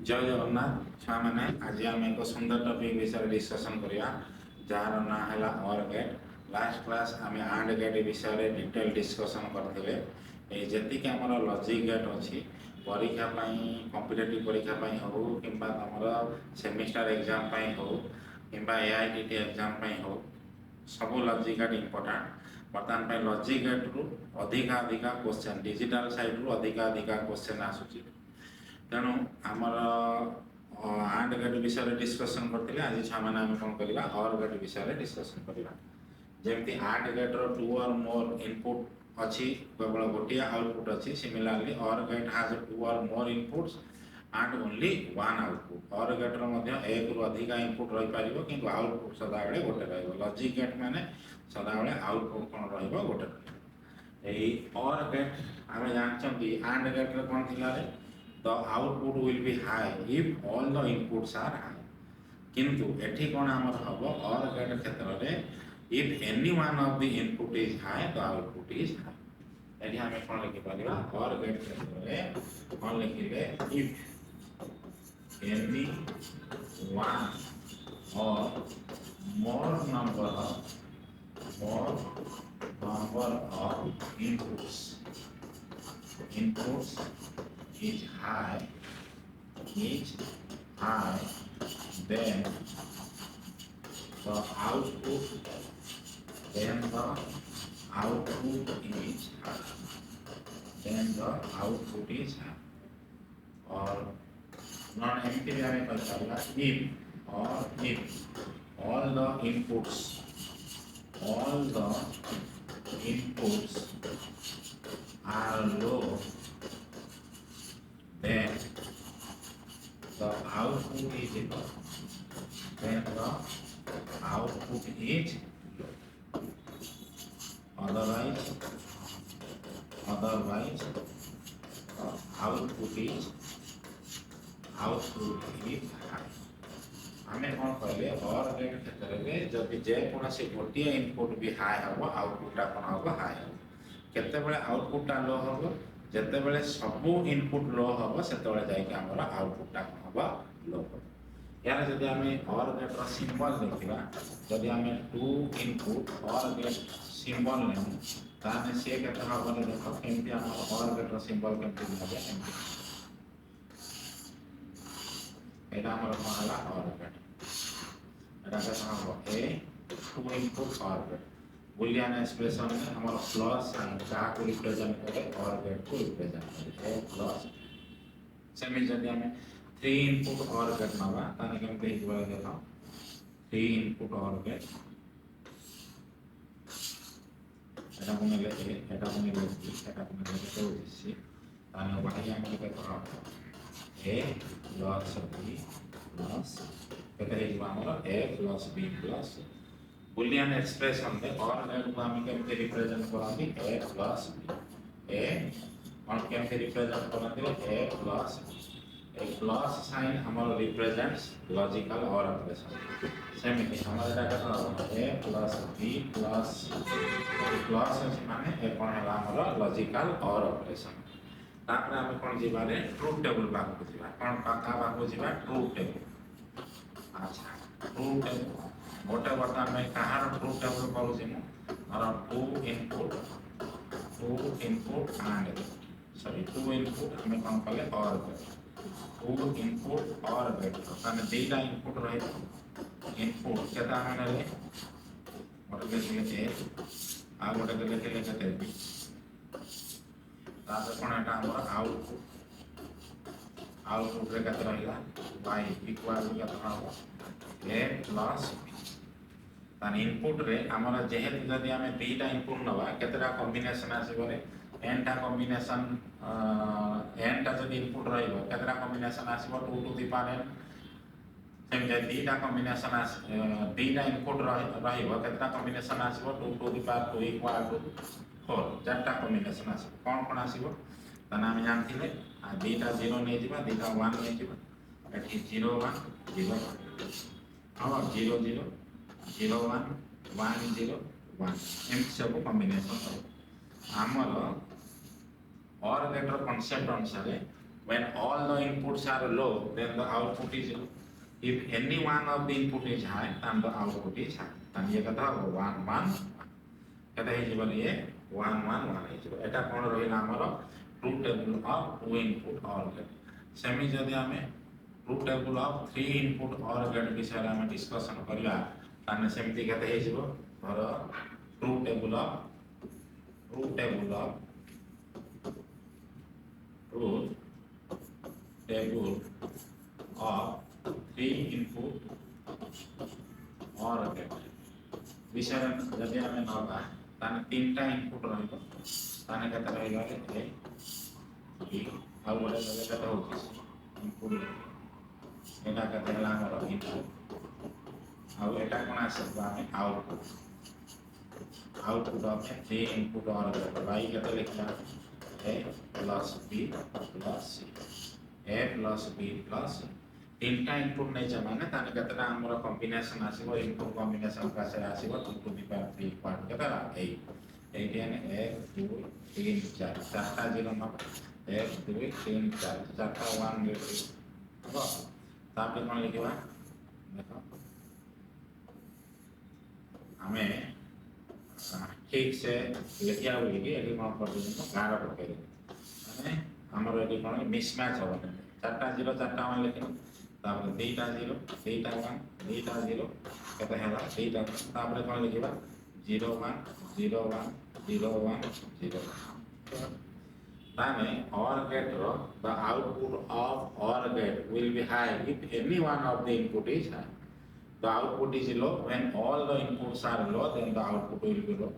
जय जगन्नाथ छुआ मैंने आज आम एक सुंदर टॉपिक विषय डिस्कसन करिया जार ना है और गेट लास्ट क्लास आम आंड गेट विषय डिटेल डिस्कसन करते जी आम लॉजिक गेट अच्छी परीक्षा कॉम्पिटिटिव परीक्षा हो कि तुम सेमिस्टर एग्जाम हो कि एआईटीटी एग्जाम हो सब लॉजिक गेट इम्पोर्टेंट बर्तमान लॉजिक गेट रु अधिका क्वेश्चन डिजिटल साइड रु अधिका क्वेश्चन आसूची तेणु आमर आंड गेट विषय डिस्कसन करते आज छुआ मैंने आम कौन करवा और गेट विषय डिस्कसन करवा जमी and gate row to or more input अच्छी केवल गोटे आउटपुट अच्छी सिमिलरली और gate has two or more inputs and only one output or gate रो मध्य एक रु अधिक इनपुट रही पारिबो किंतु आउटपुट सदा बेले गोटे रहइबो लॉजिक गेट माने सदा बेले आउटपुट कोन रहइबो गोटे रहइबो एई और गेट आमे जानछंती आंड गेट रे कोन थिला रे the output will be high if all the inputs are high किंतु एठी कोन हमर हबो और गेट क्षेत्र रे if any one of the input is high the output is high एठी हमें कोन लिखि परिबा और गेट क्षेत्र रे कोन लिखिले if any one or more number of inputs is high then the output is high और नॉन एम्प्टी में पता if all the inputs are low then the output is low. Otherwise output is high. हमें कौन कहले और gate क्षेत्र में जब जे कोनसे गोटे इनपुट भी हाई हम आउटपुट टा कोन हम हाई हम केते बेले आउटपुट टा लो हम जते बेले सब इनपुट लो हम सेते बेले जाय कि हमरा आउटपुट टा कोन हम लो हम यार जदि हमें और गेट रो सिंबल देखिबा जदि हमें टू इनपुट और गेट सिंबल लेनु ताने से केते हम देखो केमति हम और गेट रो सिंबल केमति दिबे एमति एटा हमर कोन हला और गेट एटा के हम ए टू इनपुट और गेट बुलियन एक्सप्रेशन में हमारा प्लस साइन का को रिप्रेजेंट करे और गेट को रिप्रेजेंट करे ए प्लस सेमी जदि हमें 3 इनपुट और गेट नवा ताने केमते हिबा देखा 3 इनपुट और गेट एटा को मिले ए एटा को मिले बी एटा को मिले तो सी ताने वही हम के करा ए प्लस बी प्लस केते हिबा हमरा A plus B plus boolean expression में और गेट को हम केमते रिप्रेजेंट करांदी a plus b a OR केमते रिप्रेजेंट करांदी a plus a plus sign हमर represents logical OR operation same ही हमारा डाटा का a plus b plus plus माने ए कोन हला हमर लॉजिकल और ऑपरेशन तापर हम कोन जीवारे ट्रूथ टेबल बाक को जीवा कोन का बाक को जीवा ट्रूथ टेबल अच्छा ट्रूथ टेबल गोटे बर्तमान में कहार ट्रूथ टेबल करूँ मोर two input and two input हमें कौन कले और टू इनपुट और गेट ताने दुईटा इनपुट रही इनपुट केता हमें रे गोटे के ए आ गोटे के केते बी तापर कोन एटा हमर आउटपुट रे केते रहिला y इक्वल टू केते हो a प्लस तान इनपुट रे हमर जेहेतु जदि हमें दुईटा इनपुट नवा केतेटा कॉम्बिनेशन आसीबो रे n टा कॉम्बिनेशन n टा जदि इनपुट रहइबो केतेटा कॉम्बिनेशन आसीबो 2 to the power n same जे दुईटा कॉम्बिनेशन दुईटा इनपुट रहइबो केतेटा कॉम्बिनेशन आसीबो 2 to the power 2 equal to 4 चारटा कॉम्बिनेशन आसीबो कोन कोन आसीबो ताना हम जानथिले आ दुईटा 0 नै जिबा दुईटा 1 नै जिबा एठी 0 1 0 और 0 0 0 1 1 0 1 एम सब कॉम्बिनेशन आमर और गेटर कांसेप्ट अनुसार When all the inputs are low, then the output is low. If any one of the input is high, then the output is high. Then ये कथा हो 1 1 कथा है जीवन ये 1 1 1 है जीवन ऐटा कौन रही ना हमारा ट्रूथ टेबल ऑफ 2 इनपुट और गेट सेमी जदि हमें ट्रूथ टेबल ऑफ 3 इनपुट और गेट विषय रे हमें डिस्कशन करिया ताने सेमति कथा है जीवन धर truth table of truth table of three input or get विषय जदि आम नवा ताने तीनटा इनपुट रहिबो ताने केते रहिला ए बी आ गोटे जगह केते होछि इनपुट एटा केते हला हमर इनपुट आ एटा कोन आसे आमे आउटपुट ऑफ 3 इनपुट और y केते लिखला a plus b plus c a plus b plus c तीनटा इनपुट नै छ माने ताने केतेटा हमर कॉम्बिनेशन आसीबो इनपुट कॉम्बिनेशन कासे आसीबो 2 to the power 3 पार्ट केतेला 8 यानी 1 2 3 4 चारटा जीरो न 1 2 3 4 चारटा 1 लेके हो तापे कोन लिखिबा देखो हमें ठीक से लिखिया बोली कि एडी कोन कर देबो 11 पके माने हमर एडी कोन मिसमैच हो चारटा जीरो चारटा 1 लिखिनो तापर दुईटा जीरो दुईटा 1 दुईटा जीरो केते हैला दुईटा तापर कोन लिखिबा 0 1 0 1 0 1 0 ताने OR gate ro the output of OR gate will be high if any one of the input is high. The output is low when all the inputs are low, then the output will be low.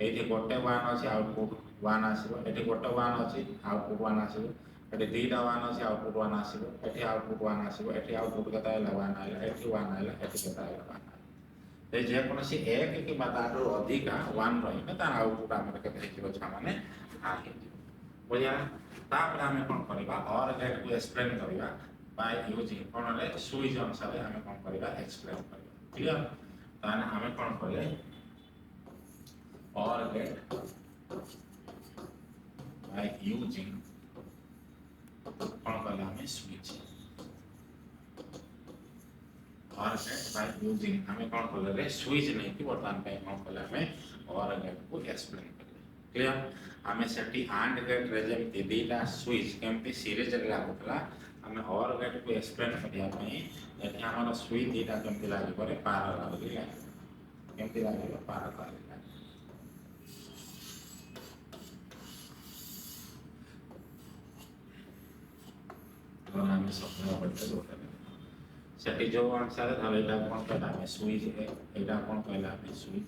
एठी गोटे 1 अछि output 1 आसीबो एठी गोटे 1 अछि output 1 आसीबो एठी दुईटा 1 अछि output 1 आसीबो एठी आउटपुट 1 आसीबो एठी आउटपुट केता हैला 1 आइला एठी 1 आइला एठी केता हैला 1 ते जे कोनसी एक कि मातारो अधिका 1 रहिने तार आउटपुट हमर केता हेजिबो छ माने आ हेजिबो बोलिया तापर हमें कोन करबा और गेट को एक्सप्लेन करबा बाय यूजिंग कोनले स्विच अनुसार हमें कोन करबा एक्सप्लेन करबा क्लियर ताने हमें कोन करले or get by using कौन करले हमें स्विच और get by using हमें कौन करले स्विच नहीं कि वर्तमान पे कौन करले हमें और get को एक्सप्लेन करले क्लियर हमें सेठी AND गेट रे जेमति दीटा स्विच केमति सीरीज रे लागुतला हमें और गेट को एक्सप्लेन करिया पई एठी हमर स्विच दीटा केमति लागि करे पैरेलल केमति लागि पैरेलल हमें सपना पड़ते सेठी जो अनुसार थाले एटा कोन कहला हमें स्विच एटा कोन कहला हमें स्विच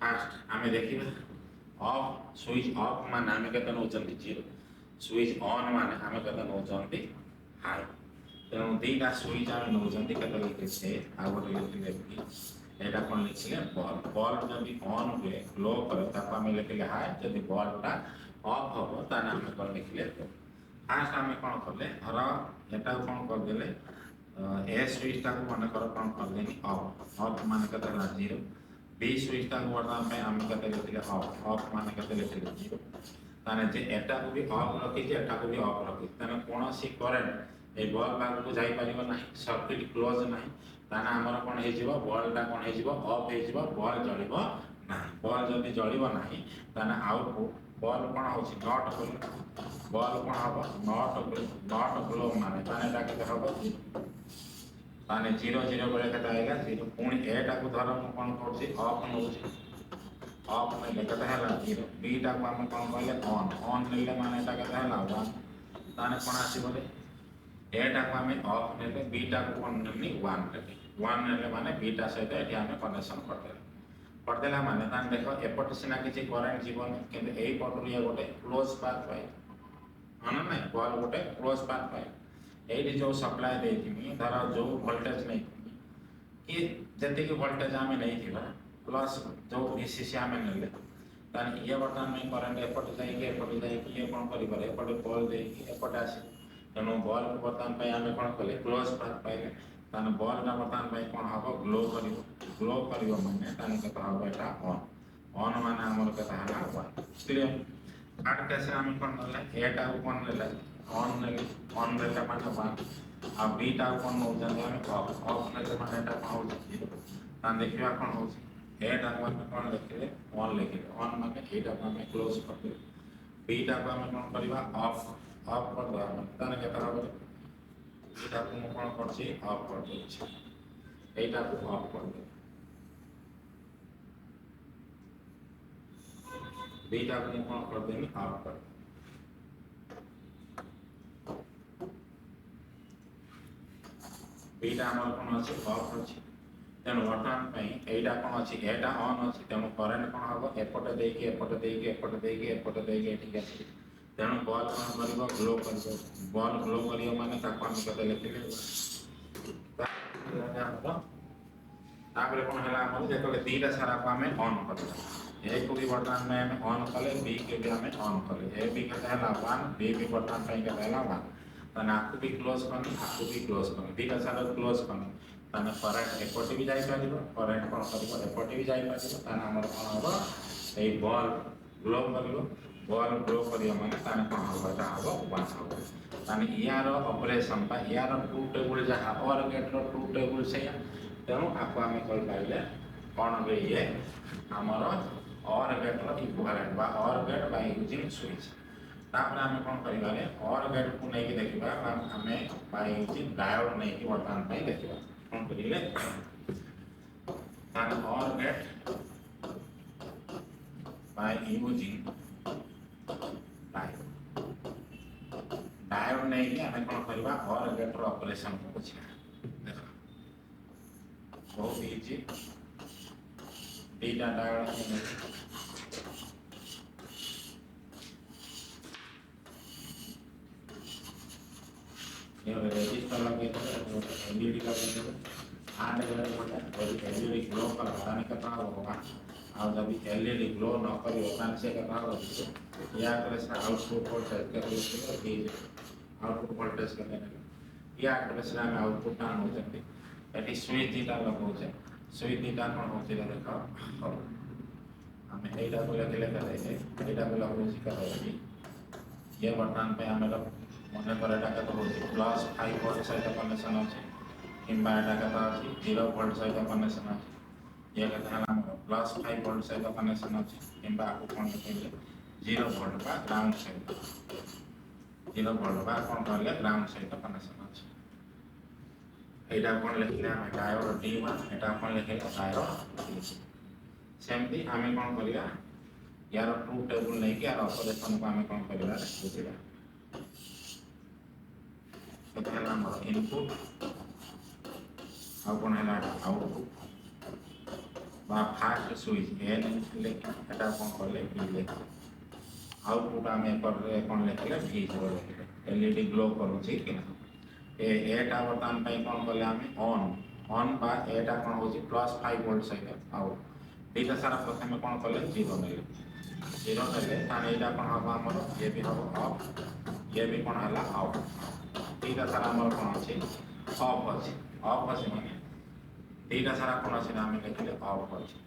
फास्ट हमें देखिबा ऑफ स्विच ऑफ माने हमें केते नोचंती 0 स्विच ऑन माने हमें केते नोचंती हाई तेनु दीटा स्विच हमें नोचंती केते लिखे से आ गोटे लिखले कि एटा कोन लिखले बल्ब जदी ऑन हुए ग्लो करे तापा हमें लिखले हाई जदी बल्बटा ऑफ हो ताने हमें कोन लिखले फास्ट हमें कौन करले हर एटा कौन कर देले ए स्विच टा को माने कौन कर देनी ऑफ माने केते हला 0 बी स्विच टा को वर्तमान में हम केते लिखले ऑफ माने केते लिखले 0 ताने जे एटा को भी ऑफ रखी जे एटा को भी ऑफ रखी ताने कोनोसी करंट ए बल्ब बाग को जाई परिबो नाही सर्किट क्लोज नाही ताने हमर कोन हे जिवो बल्ब टा कोन हे जिवो ऑफ हे जिवो बल्ब जळिबो नाही बल्ब जदी जळिबो नाही ताने आउटपुट बल्ब कोन होछि नॉट बल्ब कोन हबो नॉट ग्लो माने ताने ता केते हबो ताने 0 0 करे केते आएगा 0 पुणी एटा को धर हम कोन करछि ऑफ नउछि ऑफ में केते हला 0 बी टा को हम कोन कहले ऑन लेले माने ता केते हला 1 ताने कोन आसी बोले एटा को हम ऑफ लेले बी टा को कोन नेली 1 लेले 1 लेले माने बी टा सहित एठी हम कनेक्शन करदेला माने ताने देखो एपट सिना किछि करंट जीवन किंतु एई पटुरिया गोटे क्लोज पाथ पाई माने नै बॉल गोटे क्लोज पाथ पाई एडी जो सप्लाई देथिमी धर जो वोल्टेज नै कि जति कि वोल्टेज हमें नहीं थिबा प्लस जो डीसी हमें नेले ताने ये वर्तमान में करंट एपट जाई के ये कोन करि करे एपट बॉल दे कि एपट आसी तनो बॉल को वर्तमान पे हमें कोन कले क्लोज पाथ पाइले ताने बॉल ना वर्तमान पे कोन हबो ग्लो करिवो माने ताने के हबो एटा ऑन माने हमर के हला 1 क्लियर काट कैसे हम कोन करले एटा को कोन लेला ऑन नेली ऑन नेले माने 1 आ बीटा कोन नउचंदी हम ऑफ नेले माने एटा कोन होची 0 ता देखिबा कोन होची एटा कोन कोन लिखिले ऑन लिखिले ऑन माने एटा को हम क्लोज करबे बीटा को हम कोन करबा ऑफ ऑफ कर दवा ताने केता होबे बीटा को हम कोन करछि ऑफ कर देछि एटा को ऑफ कर दे बीटा को हम कोन कर देनी ऑफ कर बीटा हमर कोन अछि ऑफ अछि तेणु वर्तमान पई एटा कोन अछि एटा ऑन अछि तेणु करंट कोन हबो एपटे देकी एपटे देकी एपटे देकी एपटे देकी एठी अछि तेणु बॉल कोन करबो ग्लो करबो बॉल ग्लो करियो माने ताको हम कते लिखिले तापरे कोन हला हम जेतले दीटा सारा को हमें ऑन करबो ए को भी वर्तमान में हमें ऑन कले बी के भी हमें ऑन कले ए बी के हला 1 बी भी वर्तमान पई के हला 1 तने आपको भी क्लोज करनी आपको भी क्लोज करनी दीटा सारा क्लोज करनी तने करंट एपटे भी जाई पारिबो करंट कोन करबो एपटे भी जाई पारिबो तने हमर कोन हबो ए बॉल ग्लो करिवो बॉल ग्लो करियो माने तने कोन हबो एटा हबो 1 हबो तने यार ऑपरेशन पा यार ट्रू टेबल जहा और गेट रो ट्रू टेबल से तेणु आपको हम कल पाइले कोन बे ये हमर और गेट रो इक्विवेलेंट बा और गेट बाय यूजिंग स्विच तापर हम कोन करिबाले और गेट को नै के देखिबा हमें बाय यूजिंग डायोड नै के वर्तमान पई देखिबा कोन करिले तान or gate by using diode diode नै के हमें कोन करिबा और गेट रो ऑपरेशन को बुझिया देखो बहुत इजी डेटा डायोड ये रजिस्टर लगे तो एलईडी का बंद आने वाला है और एलईडी ग्लो का बताने का काम होगा और जब एलईडी ग्लो न करे होता से का काम होगा या करे से आउटपुट वोल्टेज का रेशियो की आउटपुट वोल्टेज का देना या करे से हम आउटपुट ना हो सकते एटी स्विच दीटा लगो छे स्विच दीटा कोन होते देखो हमें एटा को लेके है एटा को लगो छी ये बटन पे हमें मने पर एटा कत होची प्लस 5 वोल्ट सहित कनेक्शन अछि किंबा एटा कत अछि 0 वोल्ट सहित कनेक्शन अछि ये कत हला प्लस 5 वोल्ट सहित कनेक्शन अछि किंबा आपको कोन कहले 0 वोल्ट बा ग्राउंड सहित 0 वोल्ट बा कोन कहले ग्राउंड सहित कनेक्शन अछि एटा कोन लिखले हम डायोड D1 एटा कोन लिखले डायोड D2 सेमती हमें कोन करिया यार ट्रू टेबल नै के यार ऑपरेशन को हमें कोन करिया बुझिया पहला हमारा इनपुट और कौन है ना आउटपुट बा फास्ट स्विच ए लेके एटा कौन कर ले बी लेके आउटपुट हमें कर रे कौन लेके ले बी लेके एलईडी ग्लो करू छी कि ना एटा बटन पे कौन करले हमें ऑन बा एटा कौन होची +5 वोल्ट सहित आउट दीटा सारा प्रथम कौन करले 0 नेले ताने एटा कौन हबो हमर ये भी हबो ऑफ ये भी कौन हला ऑफ दीटा सारा हमर कोन अछि ऑफ अछि माने दीटा सारा कोन अछि नाम लिखले ऑफ अछि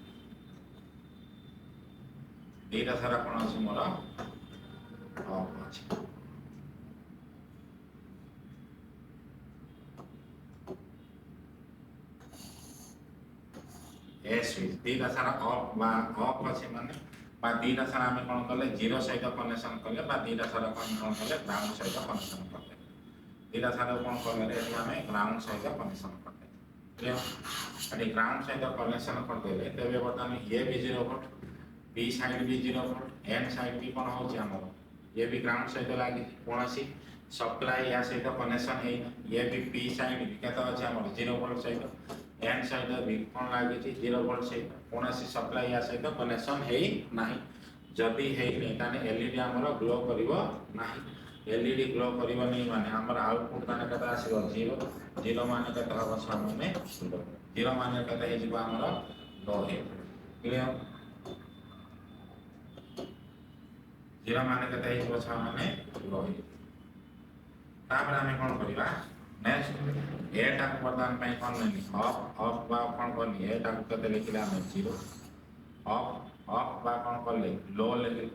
दीटा सारा कोन अछि मोर ऑफ अछि ए स्विच दीटा सारा ऑफ अछि माने बा दीटा सारा हम कोन करले 0 सहित कनेक्शन करले बा दीटा सारा कोन करले ग्राउंड सहित कनेक्शन करले दीटा सारा कोन करले एठी हमें ग्राउंड सहित कनेक्शन करले क्लियर एठी ग्राउंड सहित कनेक्शन कर देले तबे बर्तमान ये भी 0 वोल्ट बी साइड भी 0 वोल्ट एन साइड भी कोन होची हमर ये भी ग्राउंड सहित लागी कोनसी सप्लाई या सहित कनेक्शन है ये भी पी साइड भी केता अछि हमर 0 वोल्ट सहित एन साइड भी कोन लागी छी 0 वोल्ट सहित कोनसी सप्लाई या सहित कनेक्शन है नाही जदी है नै ताने एलईडी हमर ग्लो करिवो नाही एलईडी ग्लो करिवो नै माने हमर आउटपुट माने कता आसीबो 0 माने कता हबो सामने 0 माने कता हे जिबो हमर लो है क्लियर 0 माने कता हे जिबो सामने लो है तापर हमें कोन करिवा नेक्स्ट एटा को प्रदान पई कोन नहीं ऑफ बा कोन कोन एटा को कते लिखले हम 0 ऑफ बा कोन करले लो लेके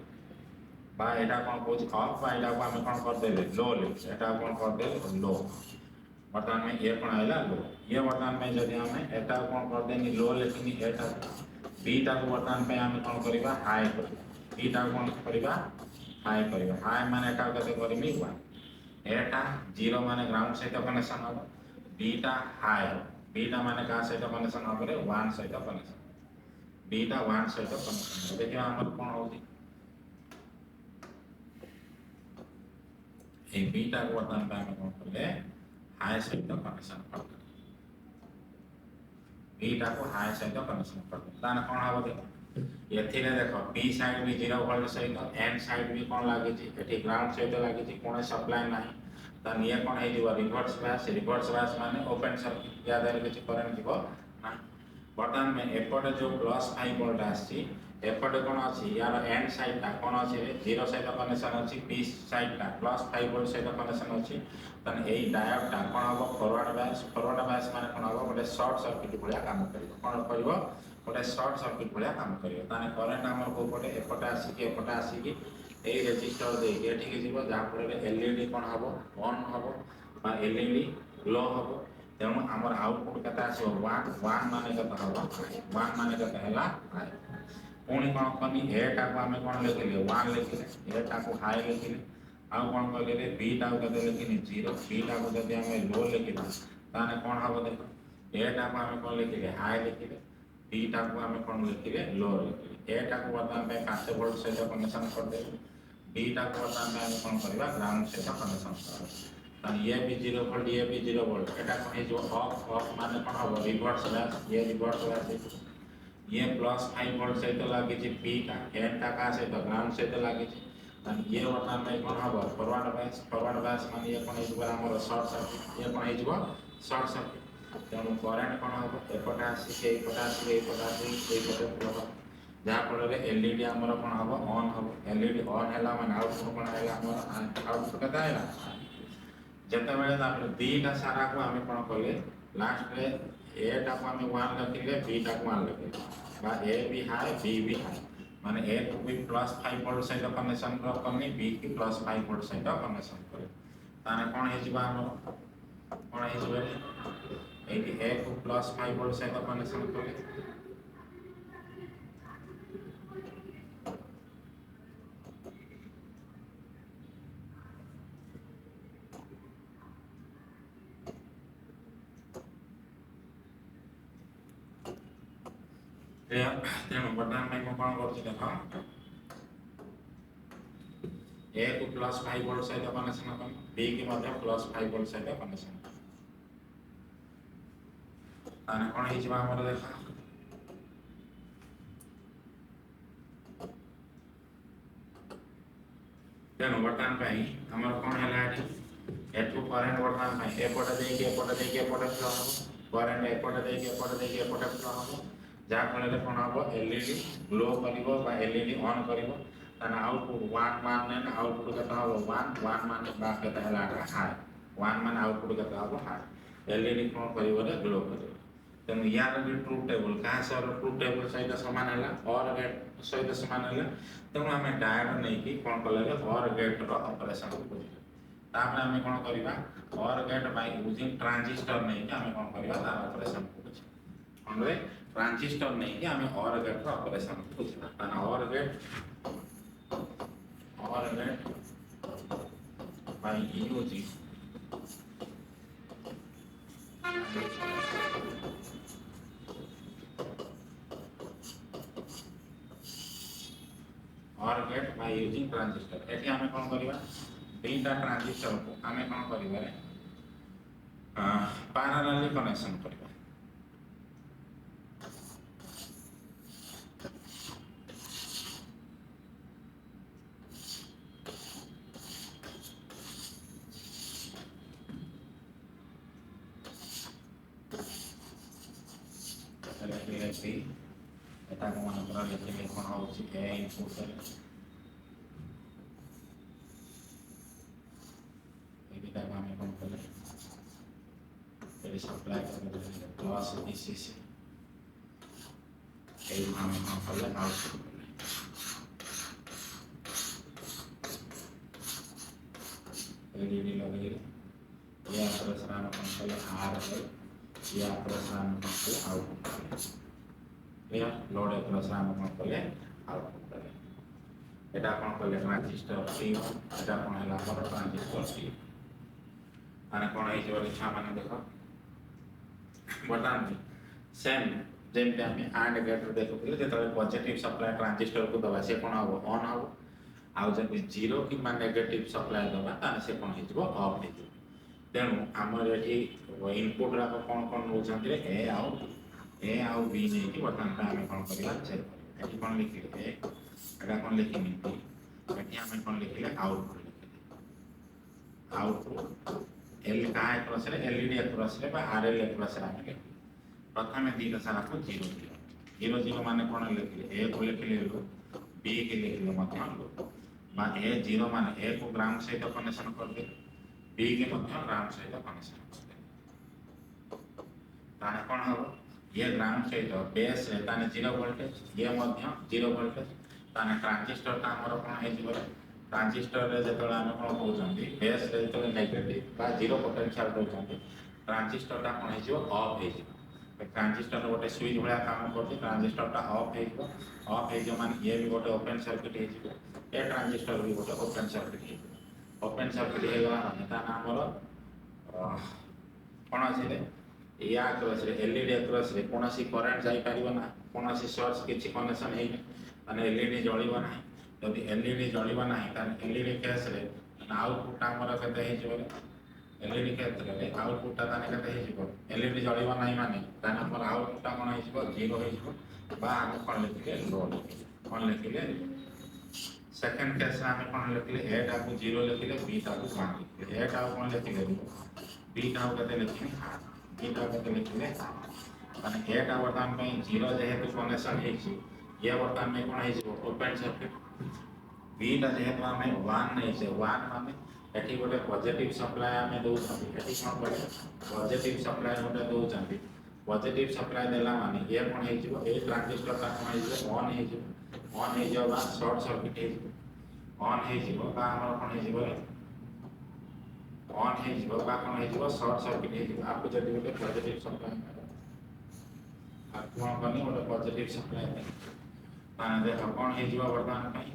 বা এটা কোন কହୁଛି অফ বা এটাକୁ ଆମେ କ'ଣ କରିଦେଲେ ଲୋ ଲେଖି ଏଟାକୁ କ'ଣ କରିଦେଲେ ଲୋ ବର୍ତ୍ତମାନ ପାଇଁ ଇଏ କ'ଣ ହେଲା ଲୋ ଇଏ ବର୍ତ୍ତମାନ ପାଇଁ ଯଦି ଆମେ ଏଟାକୁ କ'ଣ କରିଦେନି ଲୋ ଲେଖିନି ଏଟାକୁ ବିଟାକୁ ବର୍ତ୍ତମାନ ପାଇଁ ଆମେ କ'ଣ କରିବା ହାଇ କରିବା ବିଟାକୁ କ'ଣ କରିବା ହାଇ କରିବା ହାଇ ମାନେ ଏଟାକୁ କେତେ କରିମି 1 ଏଟା 0 ମାନେ ଗ୍ରାଉଣ୍ଡ ସହିତ କନେକ୍ସନ ହେବ ବିଟା ହାଇ ବିଟା ମାନେ କାହା ସହିତ କନେକ୍ସନ ହେବ 1 ସହିତ କନେକ୍ସନ बीटा 1 सहित कनेक्शन देखिए हमर कोन होती ए बीटा को वर्तमान पे हम कोन करले हाई सहित कनेक्शन करते बीटा को हाई सहित कनेक्शन करते ताने कोन हबो देखो एथिले देखो बी साइड भी 0 वोल्ट सहित एन साइड भी कोन लागे छी एठी ग्राउंड सहित लागे छी कोन सप्लाई नाही त निया कोन हे दिबो रिवर्स बायस माने ओपन सर्किट या देर के करंट दिबो ना बर्तमान में एपटे जो प्लस 5 वोल्ट आसी एपटे कोन अछि यार एंड साइड ता कोन अछि 0 सहित कनेक्शन अछि बी साइड ता प्लस 5 वोल्ट सहित कनेक्शन अछि तन एई डायोड ता कोन हबो फॉरवर्ड बायस माने कोन हबो गोटे शॉर्ट सर्किट भलिया काम करिवो कोन करिवो गोटे शॉर्ट सर्किट भलिया काम करिवो ताने करंट हमर को पटे एपटे आसी कि एई रेजिस्टर दे एठी के जीवो जा फले एलईडी कोन हबो ऑन हबो बा एलईडी लो हबो तेणु आमर आउटपुट केता आसो 1 माने केता हबो 1 माने केता हला हाई पुणी कोन कनी एटा को हमें कोन लिखिले 1 लिखिले एटा को हाई लिखिले आ कोन कहले बीटा को केते लिखिनी 0 बीटा को जदि हमें लो लिखिबा ताने कोन हबो देखो एटा को हमें कोन लिखिले हाई लिखिले बीटा को हमें कोन लिखिले लो लिखिले एटा को वर्तमान में 5 वोल्ट से कनेक्शन कर दे बीटा को वर्तमान में हम कोन करबा ग्राउंड से कनेक्शन करबा ये भी 0 वोल्ट ये भी 0 वोल्ट एटा कोन हे जो ऑफ माने कोन हो रिवर्स बायस ये रिवर्स बायस ये प्लस 5 वोल्ट से तो लागे छी पी का एन ता का से तो ग्राउंड से तो लागे छी ये वर्तमान में कोन हो फॉरवर्ड बायस माने ये कोन हे जो हमर शॉर्ट सर्किट ये कोन हे जो शॉर्ट सर्किट तेणु करंट कोन हो एपटा आसी के एपटा जहाँ फल एलईडी हमर कोन हो ऑन हो एलईडी ऑन हैला माने आउटपुट कोन हैला हमर आउटपुट केता हैला जते बेले तापर बीटा सारा को हमें कोन करले लास्ट रे ए टा को हमें 1 रखिले बी टा को 1 रखिले बा ए भी हाई बी भी हाई माने ए को भी प्लस 5 वोल्ट से कनेक्शन करनी बी की प्लस 5 वोल्ट से कनेक्शन करे ताने कोन हे जिबा हम कोन हे जिबा ए को प्लस 5 वोल्ट से कनेक्शन करे तेणु वर्तमान में कौन कर देख ए को प्लस 5 वोल्ट सहित कनेक्शन कर बी की प्लस 5 वोल्ट सहित कनेक्शन ताने कोन हे जिबा हमर देख तेणु वर्तमान में हमर कोन हला एटू करंट वर्तमान में एपटे दे के एपटे फ्लो हो करंट एपटे दे के एपटे फ्लो हो जहाँ फल कौन हम एलईडी ग्लो कर एलईडी ऑन कर आउटपुट 1 मान आउटपुट के हम 1 मान हाई 1 मान आउटपुट के हम हाई एलईडी कौन कर ग्लो कर तेणु यार भी ट्रूथ टेबल क्या ट्रूथ टेबल सहित सामान है और गेट सहित सामान है तेणु आम डायोड नहीं कि कौन कले और गेट ऑपरेशन को बुझे आम कौन करवा और गेट बाय यूजिंग ट्रांजिस्टर नहीं कि आम कौन करवा तार ऑपरेशन को बुझे कौन ट्रांजिस्टर नहीं कि हमें और गेट ऑपरेशन को बुझा और गेट बाय यूजिंग और गेट बाय यूजिंग ट्रांजिस्टर एठी हमें कौन करवा बीटा ट्रांजिस्टर को हमें कौन करवा पैरेलली कनेक्शन करवा एटा को मन करा लेके कोन होची ए इनपुट एटा को हमें कोन करे एडी सप्लाई कर प्लस डीसीसी ए हमें कोन करे आउटपुट एलईडी लगे या ऑपरेशन आम कौन कले आर या ऑपरेशन आम कौन कले आउटपुट कले क्लियर लोड ऑपरेशन आम कौन कले आउटपुट कले एटा कौन कले ट्रांजिस्टर T1 एटा कौन हैला पर ट्रांजिस्टर T माने कौन है जो छा माने देखो बटन सेम जेमते आम आंड गेट देखुले जो पॉजिटिव सप्लाई ट्रांजिस्टर को दबा से कौन हम ऑन हम आउ जब जीरो कि नेगेटिव सप्लाई दबा ताने से कौन हो ऑफ हो तेणु आमर ये इनपुट राक कौन कौन नौकरी ए आउ बी नहीं कि बर्तमान आम कौन करवा चेक ये कौन लिखिले ए कौन लिखिनी ये आम कौन लिखिले आउटपुट लिखिले आउटपुट एल का क्रॉस रे एलईडी क्रॉस रे बा आरएल क्रॉस रे आम प्रथम दीटा सारा को जीरो जीरो जीरो जीरो माने कौन लिखिले ए को लिखिले लो बी के लिखिले मध्य लो बा ए जीरो माने ए को ग्राउंड सहित कनेक्शन कर दे बी के मध्य ग्राउंड सहित कनेक्शन कर दे ताने कौन हो ये ग्राउंड सहित बेस रे ताने जीरो वोल्टेज ये मध्य जीरो वोल्टेज ताने ट्रांजिस्टर ता हमर कौन हे जीवो ट्रांजिस्टर रे जेतोला हम कौन कहउछंती बेस रे तो नेगेटिव बा जीरो पोटेंशियल कहउछंती ट्रांजिस्टर ता कौन हे जीवो ऑफ हे जीवो ट्रांजिस्टर गोटे स्विच भाया काम करते ट्रांजिस्टर टा ऑफ हो माने ये भी गोटे ओपन सर्किट हो ए ट्रांजिस्टर भी गोटे ओपन सर्किट हो ओपन सर्किट हो गला माने ता नामर कोन अछि या क्रॉस रे एलईडी क्रॉस रे कोनोसी करंट जाई परिबो ना कोनोसी सोर्स किछि कनेक्शन हे माने एलईडी जळिबो ना यदि एलईडी जळिबो ना त एलईडी केस रे आउटपुट हमर कते हे जिवो एलईडी क्षेत्र में आउटपुट ता ताने कते हे जिवो एलईडी जळिबो नाही माने ताने हमर आउटपुट ता कोन हे जिवो जीरो हे जिवो बा हम कोन लिखिले लोड कोन लिखिले सेकंड केस में हम कोन लिखिले ए टा को जीरो लिखिले बी टा को 1 लिखिले ए टा कोन लिखिले बी टा को कते लिखिले बी टा को कते लिखिले माने ए टा वर्तमान में जीरो जेहेतु कनेक्शन हे छि ये वर्तमान में कोन हे जिवो ओपन सर्किट बी टा जेहेतु हमें 1 नहीं से 1 माने एठी गोटे पॉजिटिव सप्लाई आमे दउछंती एठी कोन करे पॉजिटिव सप्लाई गोटे दउछंती पॉजिटिव सप्लाई देला माने ये कोन हे जिवो ए ट्रांजिस्टर ता कोन हे जिवो ऑन हे जिवो बा शॉर्ट सर्किट हे जिवो ऑन हे जिवो बा हमर कोन हे जिवो ऑन हे जिवो बा कोन हे जिवो शॉर्ट सर्किट हे जिवो आपको जदी गोटे पॉजिटिव सप्लाई आप कोन करनी गोटे पॉजिटिव सप्लाई माने देखो कोन हे जिवो वर्तमान में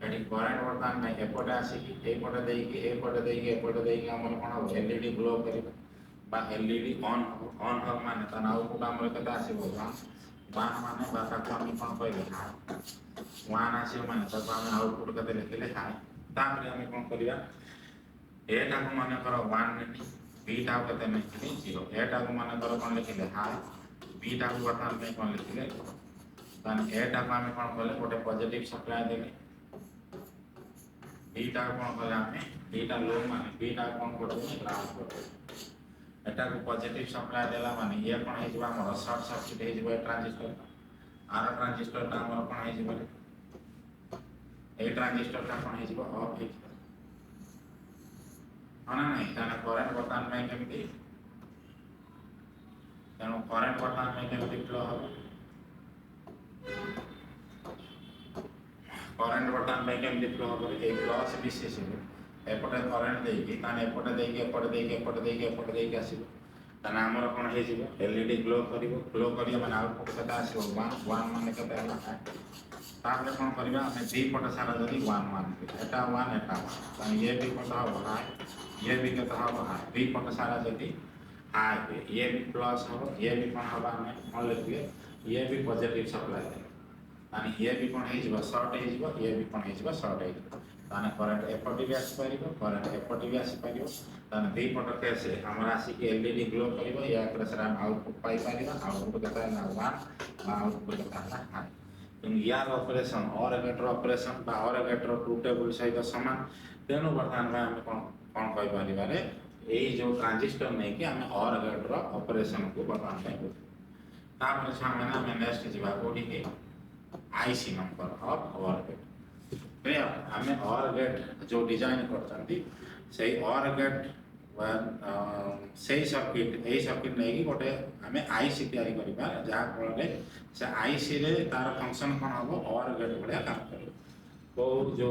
एटी करंट वर्तमान में एपटे आसी एपटे देई हमर कोन हो एलईडी ग्लो करिबा बा एलईडी ऑन हो माने ता आउटपुट हमर कते आसीबो 1 माने बा का हम कोन कहले 1 आसी माने ता हम आउटपुट कते लिखले हाई तापर हम कोन करिया ए टा को माने करो 1 नहीं बी टा को कते नहीं 0 ए टा को माने करो कोन लिखले हाई बी टा को वर्तमान में कोन लिखले तान ए टा को हम कोन कहले गोटे पॉजिटिव सप्लाई देले बीटा कोन कला में बीटा लो माने बीटा कोन करते ग्राउंड करते एटा को पॉजिटिव सप्लाई देला माने ये कोन हे जिवा हमर शॉर्ट सर्किट हे जिवा ट्रांजिस्टर आर ट्रांजिस्टर ता हमर कोन हे जिवा ए ट्रांजिस्टर ता कोन हे जिवा ऑफ हे आना नहीं ताना करंट वर्तमान में केमती तेणु करंट वर्तमान में केमती फ्लो हो करंट वर्तमान में केमती फ्लो हो ए प्लस विशेष एपटे करंट देकी ताने एपटे देकी आसीबो ताने हमर कोन हे जिवो एलईडी ग्लो करियो माने आउटपुट कता आसीबो 1 माने कता है तापर कोन करबा हम दी पट सारा जदी 1 मान एटा 1 एटा ताने ये भी पट हो हाई ये भी कता हो हाई दी पट सारा जदी हाई ये भी प्लस हो ये भी कोन हबा हमें कोन लिखले ये भी पॉजिटिव सप्लाई है ताने ये भी कोन हे जिवो शॉर्ट हे जिवो ये भी कोन हे जिवो शॉर्ट हे जिवो ताने करंट एपटे भी आसी परिबो करंट एपटे भी आसी परिबो ताने दी पट केसे हमरा आसी के एलईडी ग्लो करिवो या प्रेशर हम आउटपुट पाई परिबो आउटपुट कता है ना 1 आउटपुट कता है हाई तो यार ऑपरेशन और गेटर ऑपरेशन बा और गेटर ट्रू टेबल सहित समान तेनु वर्तमान में हम कोन कहि परिबा रे एई जो ट्रांजिस्टर नै कि हम और गेटर ऑपरेशन को वर्तमान में तापर सामने हम नेक्स्ट जीवा कोडी के आईसी नंबर ऑफ और गेट हमें और गेट जो डिजाइन करछंती से और गेट से सर्किट नहीं कि गोटे आम आईसी तैयारी करिबा जहाँ फल से आईसी रे तार फंक्शन कौन हम और गेट भाया काम कर जो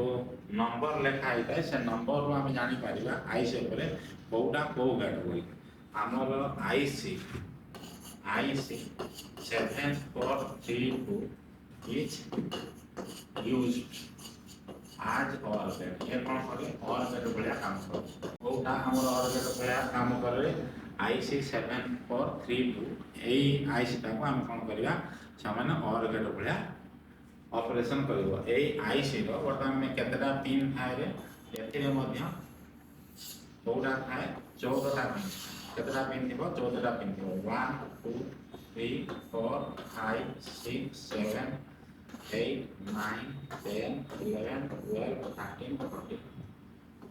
नंबर लिखा है से नंबर आम जापर आईसी कौटा कौ गेट बोली आमर आईसी आईसी 7432 इज यूज्ड आज और गेट ये कौन करे और गेट भाया काम कर कौटा आमर और गेट भाया काम करे आईसी 7432 यही आईसी टाइम आम कौन करवा से और गेट भाया ऑपरेशन करिवो ए आईसी रो वर्तमान में केतटा पिन थाए रे एथिरे मध्य कोडा थाए 14टा पिन केतटा पिन थिबो 14टा पिन थिबो 1 2 3 4 5 6 7 8 9 10 11 12 13 14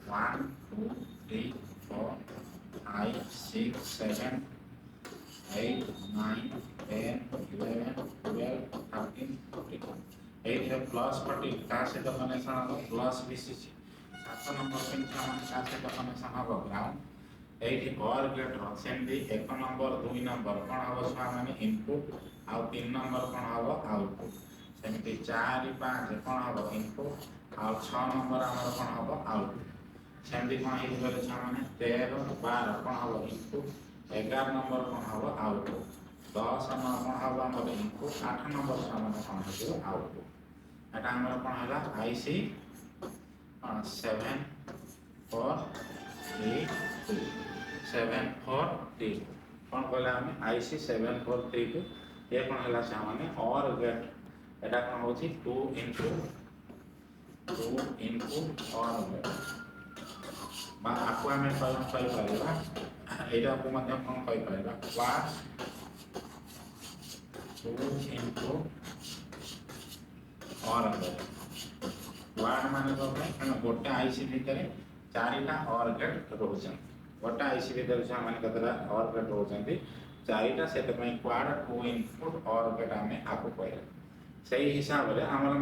1 2 3 4 5 6 7 8 9 10 11 12 13 14 ये प्लस 40 का सहित कनेक्शन हम प्लस बीसीसी 7 नंबर पिन का सहित कनेक्शन हम ग्राउंड ये और गेट सेमती 1 नंबर 2 नंबर कौन हम छुआ मैंने इनपुट आउ 3 नंबर कौन हम आउटपुट सेमती 4 5 कौन हम इनपुट आउ 6 नंबर आम कौन हम आउटपुट सेमती कौन हो छुआ मैंने 13 12 कौन हम इनपुट 11 नंबर कौन हम आउटपुट 10 नंबर कौन हम इनपुट 8 नंबर कौन हो आउटपुट एटा हमर कोन हला आईसी 7432 कोन कहला हम आईसी 7432 ये कोन हला से माने और गेट एटा कोन होची 2 इनपुट और गेट बा आपको हमें कहि परिबा एटा को मध्य कोन कहि परिबा क्लास 2 इनपुट और वार्ड मान गोटे आईसी भितर 4टा और गेट रोचन गोटे आईसी भितर मैंने कतटा और गेट रोचंती 4टा से क्वाड 2 इनपुट और गेट आम आपको कहला से हिसाब से आमर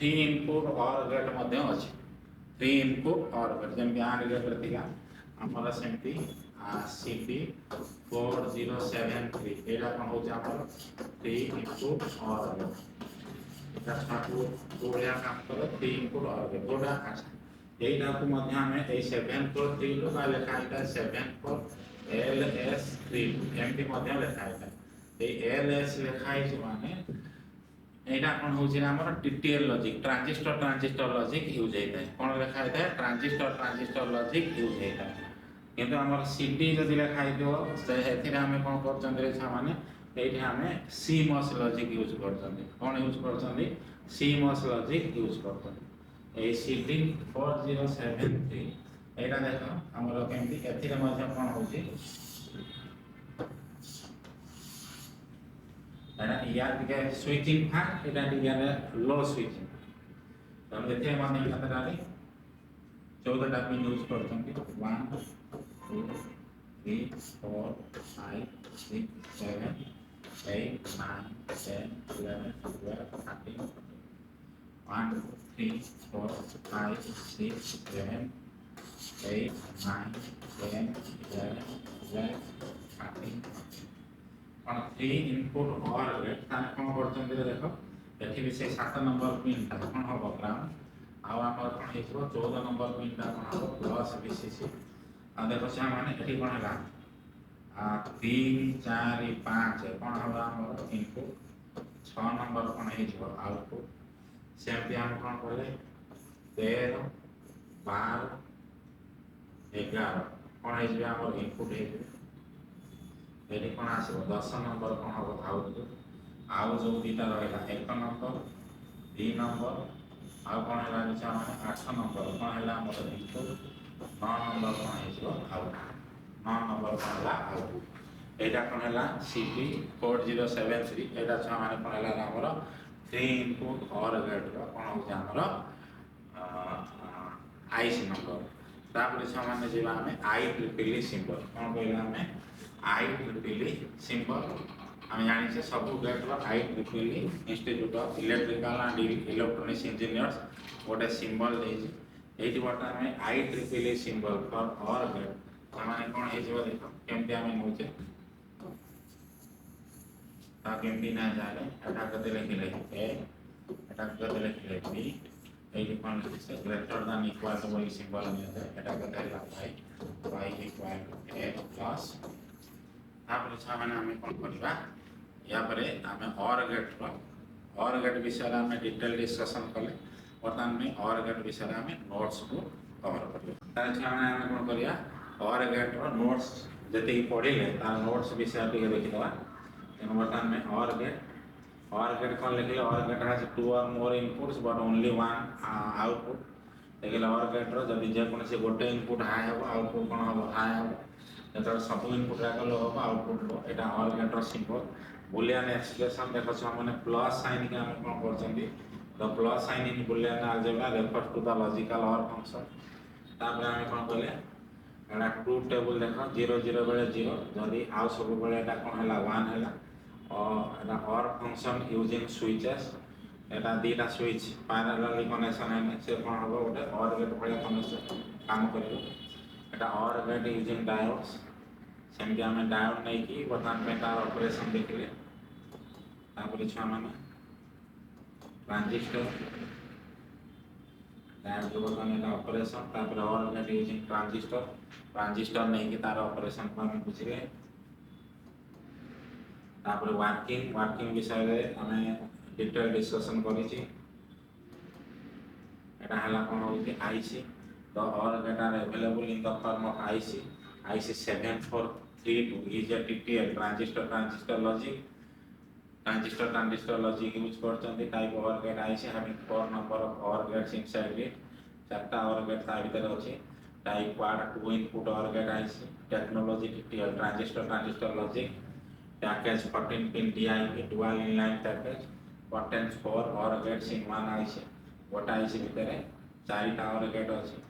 3 इनपुट और गेट अच्छे 3 इनपुट और गेट जमी आठ गेट थी आमर सेमती सीटी 4073 यहाँ कौन हो 3 इनपुट और गेट बढ़िया काम कर 3 इनपुट और गेट गोटा अच्छा यहीटा को हमें 743 का लिखा है 74 LS3 एमती लिखा है LS लिखा है माने एटा कौन हो आमर TTL logic transistor logic use होता है कौन लिखा है ट्रांजिस्टर लॉजिक यूज होता है किंतु आमर सीडी जदि लिखा है आम कौन कर माने ये आम सीमॉस लॉजिक यूज करछंती कौन यूज करछंती सीमॉस लॉजिक यूज करछंती ए सीडी 4073 एटा देखो हमरो केमती एथिरे मध्य कोन होची एटा यार के स्विचिंग था एटा यार लो स्विचिंग हम एथिरे मध्य कतराली 14 टा पिन यूज करछंती 1 2 3 4 5 6 7 8 9 10 11 12 13 1 2 3 4 5 6 7 8 9 10 11 12 13 कौन 3 इनपुट और गेट ताने कौन करछन्ते देखो एठी भी से 7 नंबर पिन था कौन हो ग्राउंड आउ हमर कौन हेतु 14 नंबर पिन था कौन हो प्लस बीसीसी आ देखो से माने एठी कौन हला 3 4 5 कौन हम इनपुट 6 नंबर कौन हो आउटपुट सेमती हम कौन कले 13 12 11 कौन हो इनपुट ये कौन आस 10 नंबर कौन हम आउटपुट आउ जो दीटा रहा 1 नंबर 2 नंबर आउ कौन है 8 नंबर कौन है इनपुट 9 नंबर कौन हो आउटपुट 9 नंबर कौन है आउटपुट एटा कौन है सीटी 4073 एटा छा माने कौन है हमर 3 इनपुट और गेट रो कौन हो हमर आईसी नंबर तापर छा माने जेबा हमें IEEE सिंबल कौन कहला हमें IEEE सिंबल हम जानि छे सब गेट रो IEEE institute of electrical and electronics engineers गोटे सिंबल देछि एटी बटा हमें IEEE symbol for or gate माने कौन है जो देखो केमती हमें नोचे ता केमती ना जाले एटा कते लिखले ए एटा कते लिखले बी ଏଇଠି କ'ଣ ଲେଖିଛେ ଗ୍ରେଟର ଦାନ୍ ଇକ୍ୱାଲ୍ ଟୁ ବୋଲି ସିମ୍ବଲ ନିଆଯାଏ ଏଟା କେତେ ହେଲା y equal to a plus ତାପରେ ଛୁଆମାନେ ଆମେ କ'ଣ କରିବା ୟା ପରେ ଆମେ ଅର୍ ଗେଟ୍ ବିଷୟରେ ଆମେ ଡିଟେଲ୍ ଡିସ୍କସନ୍ କଲେ ବର୍ତ୍ତମାନ ପାଇଁ ଅର୍ ଗେଟ୍ ବିଷୟରେ ଆମେ ନୋଟ୍ସକୁ କଭର କରିବା ତାହେଲେ ଛୁଆମାନେ ଆମେ କ'ଣ କରିବା ଅର୍ ଗେଟ୍ର ନୋଟ୍ସ ଯେତିକି ପଢ଼ିଲେ ତାର ନୋଟ୍ସ ବିଷୟରେ ଟିକେ ଦେଖିଦେବା ତେଣୁ ବର୍ତ୍ତମାନ ଆମେ ଅର୍ ଗେଟ୍ କ'ଣ ଲେଖିଲେ ଅର୍ gate has two or more inputs but only one output ଦେଖିଲେ ଅର୍ ଗେଟ୍ର ଯଦି ଯେକୌଣସି ଗୋଟେ ଇନପୁଟ୍ ହାଇ ହେବ ଆଉଟପୁଟ୍ କ'ଣ ହେବ ହାଇ ହେବ ଯେତେବେଳେ ସବୁ ଇନପୁଟ୍ ଯାକ ଲୋ ହେବ ଆଉଟପୁଟ୍ ଲୋ ଏଇଟା ଅର୍ ଗେଟ୍ର ସିମ୍ବଲ ବୁଲିଆନ୍ ଏକ୍ସପ୍ରେସନ୍ ଦେଖ ଛୁଆମାନେ ପ୍ଲସ୍ ସାଇନ୍କି ଆମେ କ'ଣ କରୁଛନ୍ତି the plus sign in boolean algebra refers to the logical OR function ତାପରେ ଆମେ କ'ଣ କଲେ ଏଇଟା ଟ୍ରୁଥ୍ ଟେବୁଲ୍ ଦେଖ 0 ବେଳେ 0 ଯଦି ଆଉ ସବୁବେଳେ ଏଇଟା କ'ଣ ହେଲା 1 ହେଲା ଏଇଟା ଅର୍ ଫଙ୍କସନ୍ ୟୁଜିଂ ସୁଇଚେସ୍ ଏଇଟା ଦୁଇଟା ସୁଇଚ୍ ପାରାଲାଲି କନେକ୍ସନ୍ ହେଲେ ସେ କ'ଣ ହେବ ଗୋଟେ ଅର୍ ଗେଟ୍ ଭଳିଆ କନେକ୍ସନ୍ କାମ କରିବ ଏଇଟା ଅର୍ ଗେଟ୍ ୟୁଜିଂ ଡାୟୋଡ୍ସ ସେମିତି ଆମେ ଡାୟୋଡ୍ ନେଇକି ବର୍ତ୍ତମାନ ପାଇଁ ତାର ଅପରେସନ୍ ଦେଖିଲେ ତାପରେ ଛୁଆମାନେ ट्रांजिस्टर डायोड वर्तमान एटा ऑपरेशन तापर और गेट यूजिंग ट्रांजिस्टर नहीं कि तार ऑपरेशन को हम बुझिले तापर वर्किंग विषय रे हमें डिटेल डिस्कशन करी छी एटा हला कोन होती IC the all gate are available in the form of IC 7432 is a TTL transistor logic use करते type OR gate IC having 4 number of OR gates inside it चारटा OR गेट ता भीतर अछि type quad 2 input OR gate IC technology TTL transistor logic package 14 pin DIP dual inline package contains 4 OR gates in one IC गोटा IC भीतर चारटा OR gate अछि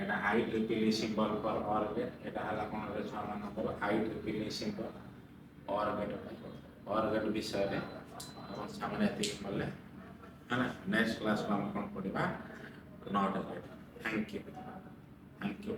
एटा IEEE symbol for OR gate एटा हला कोन रे छुआ मानकर IEEE सिंबल OR गेट विषय रे हम सामने एति बोले है ना नेक्स्ट क्लास में हम कोन पढ़िबा नॉट गेट थैंक यू